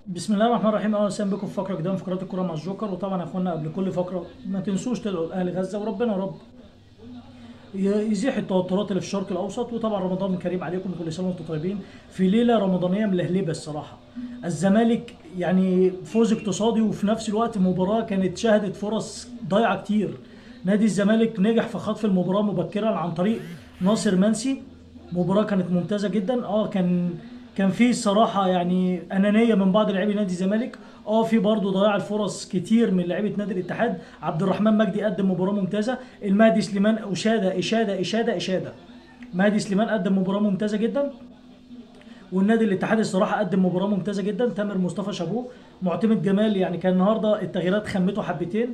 بسم الله الرحمن الرحيم. اهلا وسهلا بكم في فقره جديده من فقرات الكوره مع الجوكر. وطبعا يا اخوانا قبل كل فقره ما تنسوش تدعوا لاهل غزه، وربنا يا رب يزيح التوترات اللي في الشرق الاوسط. وطبعا رمضان كريم عليكم، كل سنه وانتم طيبين في ليله رمضانيه ملهلبه الصراحه. الزمالك يعني فوز اقتصادي، وفي نفس الوقت مباراه كانت شهدت فرص ضايعه كتير. نادي الزمالك نجح في خطف المباراه مبكرا عن طريق ناصر منسي. مباراه كانت ممتازه جدا. كان في صراحه يعني انانيه من بعض لاعبي نادي الزمالك. في برضه ضياع الفرص كتير من لعيبه نادي الاتحاد. عبد الرحمن مجدي قدم مباراه ممتازه. المهدي سليمان اشاده. مهدي سليمان قدم مباراه ممتازه جدا. والنادي الاتحاد الصراحه قدم مباراه ممتازه جدا. تامر مصطفى شابوه. معتمد جمال يعني كان النهارده التغييرات خمته حبتين،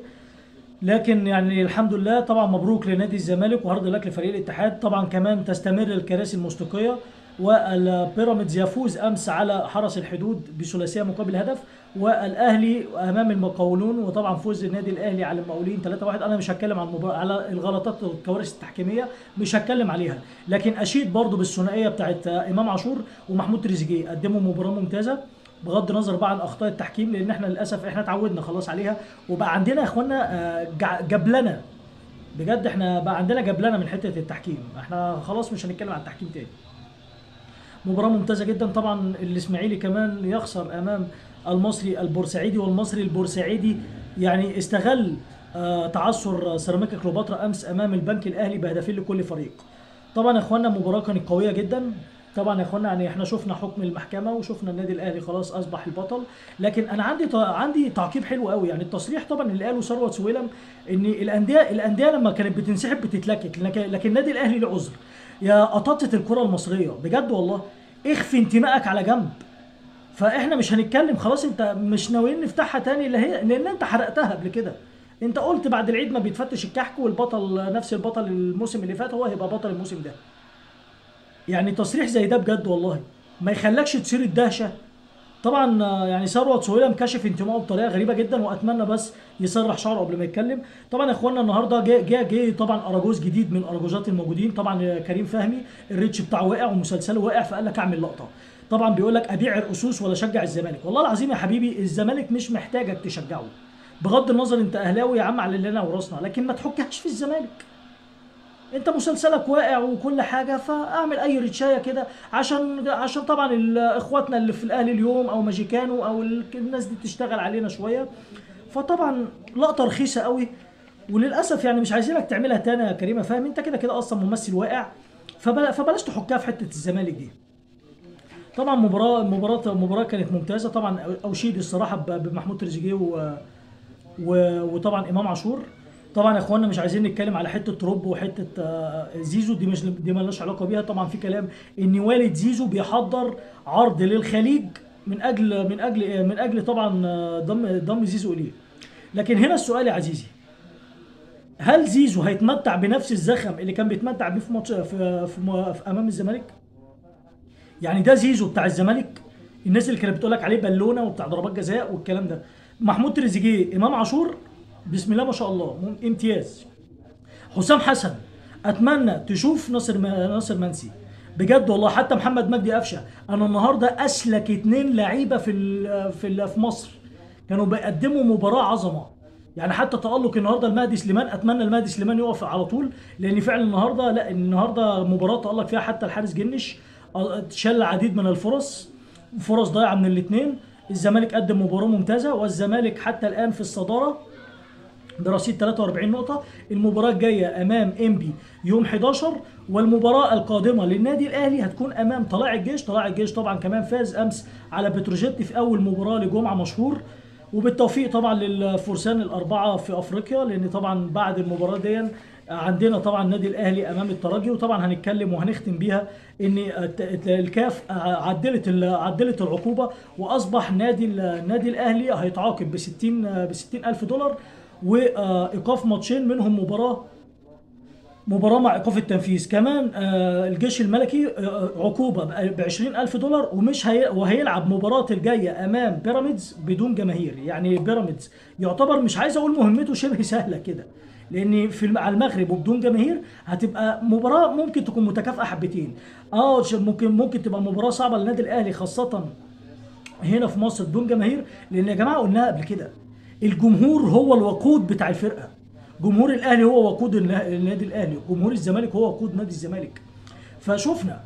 لكن يعني الحمد لله. طبعا مبروك لنادي الزمالك وهارد لك لفريق الاتحاد. طبعا كمان تستمر الكراسي الموسيقيه. والبيراميدز يفوز امس على حرس الحدود بثلاثيه مقابل هدف. والاهلي امام المقاولون، وطبعا فوز النادي الاهلي على المقاولين 3-1. انا مش هتكلم عن على الغلطات والكوارث التحكيميه، مش هتكلم عليها، لكن اشيد برضو بالثنائيه بتاعت امام عاشور ومحمود تريزيجيه. قدموا مباراه ممتازه بغض النظر بقى عن اخطاء التحكيم، لان احنا للاسف احنا اتعودنا خلاص عليها. وبقى عندنا يا اخوانا جبلنا. بجد احنا بقى عندنا جبلنا من حته التحكيم. احنا خلاص مش هنتكلم عن التحكيم تاني. مباراه ممتازه جدا. طبعا الاسماعيلي كمان يخسر امام المصري البورسعيدي، والمصري البورسعيدي يعني استغل تعثر سيراميكا كليوباترا امس امام البنك الاهلي بهدفين لكل فريق. طبعا يا اخوانا المباراه كانت قويه جدا. طبعا يا اخوانا يعني احنا شفنا حكم المحكمه وشفنا النادي الاهلي خلاص اصبح البطل. لكن انا عندي تعقيب حلو قوي. يعني التصريح طبعا اللي قاله ثروت سويلم ان الانديه لما كانت بتنسحب بتتلكك، لكن النادي الاهلي له عذر. يا قطاطة الكره المصريه بجد والله، اخفي انتمائك على جنب. فاحنا مش هنتكلم خلاص. انت مش ناويين نفتحها تاني لان انت حرقتها قبل كده. انت قلت بعد العيد ما بيتفتش الكحك، والبطل نفس البطل الموسم اللي فات هو هيبقى بطل الموسم ده. يعني تصريح زي ده بجد والله ما يخلكش تصير الدهشه. طبعا يعني ثروت سهيلة كشف انتمائه بطريقه غريبه جدا، واتمنى بس يسرح شعره قبل ما يتكلم. طبعا يا اخوانا النهارده جه طبعا اراجوز جديد من اراجوزات الموجودين. طبعا كريم فهمي الريتش بتاعه واقع ومسلسله واقع، فقال لك اعمل لقطه. طبعا بيقول لك ابيع الاسوس ولا اشجع الزمالك. والله العظيم يا حبيبي الزمالك مش محتاجك تشجعه. بغض النظر انت اهلاوي يا عم على اللي لنا وراسنا، لكن ما تحكهاش في الزمالك. انت مسلسلك واقع وكل حاجه، فاعمل اي ريتشايه كده عشان طبعا اخواتنا اللي في الاهلي اليوم او ماجيكانو او الناس دي تشتغل علينا شويه. فطبعا لقطه رخيصه قوي. وللاسف يعني مش عايزينك تعملها تاني يا كريمه. فاهم انت كده كده اصلا ممثل واقع. فبلاش تحكها في حته الزمالك دي. طبعا مباراه كانت ممتازه. طبعا اوشيد الصراحه بمحمود تريزيجيه وطبعا امام عاشور. طبعا يا اخوانا مش عايزين نتكلم على حته تروب وحته زيزو. دي مالناش علاقه بيها. طبعا في كلام ان والد زيزو بيحضر عرض للخليج من اجل طبعا ضم زيزو اليه. لكن هنا السؤال يا عزيزي، هل زيزو هيتمتع بنفس الزخم اللي كان بيتمتع بيه في ماتش في امام الزمالك؟ يعني ده زيزو بتاع الزمالك، الناس اللي كانت بتقول لك عليه بالونه وبتاع ضربات جزاء والكلام ده. محمود تريزيجيه، امام عاشور، بسم الله ما شاء الله امتياز. حسام حسن، اتمنى تشوف ناصر منسي. بجد والله. حتى محمد مجدي قفشه. انا النهارده اسلك اتنين لعيبه في مصر كانوا بيقدموا مباراه عظمه. يعني حتى تألق النهارده المهدي سليمان، اتمنى المهدي سليمان يقف على طول، لان فعلا النهارده لا النهارده مباراه تألق فيها حتى الحارس جنش. شل العديد من فرص ضايعه من الاثنين. الزمالك قدم مباراه ممتازه، والزمالك حتى الان في الصداره برصيد 43 نقطة. المباراة الجاية أمام إنبي يوم 11، والمباراة القادمة للنادي الأهلي هتكون أمام طلائع الجيش. طلائع الجيش طبعا كمان فاز أمس على بتروجيت في أول مباراة لجمعة مشهور. وبالتوفيق طبعا للفرسان الأربعة في أفريقيا، لأن طبعا بعد المباراة دي عندنا طبعا النادي الأهلي أمام الترجي. وطبعا هنتكلم وهنختم بيها إن الكاف عدلت العقوبة، وأصبح النادي الأهلي هيتعاقب ب 60 ألف دولار، وايقاف ماتشين منهم مباراه مع ايقاف التنفيذ. كمان الجيش الملكي عقوبه ب 20,000 دولار، وهيلعب مباراه الجايه امام بيراميدز بدون جماهير. يعني بيراميدز يعتبر مش عايز اقول مهمته شبه سهله كده، لان على المغرب وبدون جماهير هتبقى مباراه ممكن تكون متكافئه حبتين. ممكن تبقى مباراه صعبه للنادي الاهلي، خاصه هنا في مصر بدون جماهير، لان يا جماعه قلناها قبل كده، الجمهور هو الوقود بتاع الفرقه. جمهور الاهلي هو وقود النادي الاهلي، جمهور الزمالك هو وقود نادي الزمالك. فشفنا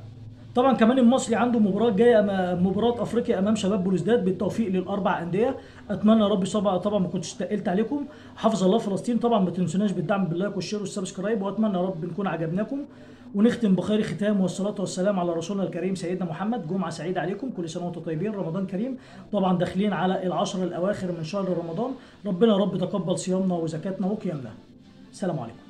طبعا كمان المصري عنده مباراه جايه، مباراه افريقيا امام شباب بلوزداد. بالتوفيق للاربع انديه، اتمنى يا رب. طبعا ما كنتش تقلت عليكم. حافظ الله فلسطين. طبعا ما تنسوناش بالدعم باللايك والشير والسبسكرايب، واتمنى يا رب نكون عجبناكم. ونختم بخير ختام، والصلاه والسلام على رسولنا الكريم سيدنا محمد. جمعه سعيده عليكم، كل سنه وانتم طيبين، رمضان كريم. طبعا داخلين على العشر الاواخر من شهر رمضان، ربنا يا رب تقبل صيامنا وزكاتنا وقيامنا. السلام عليكم.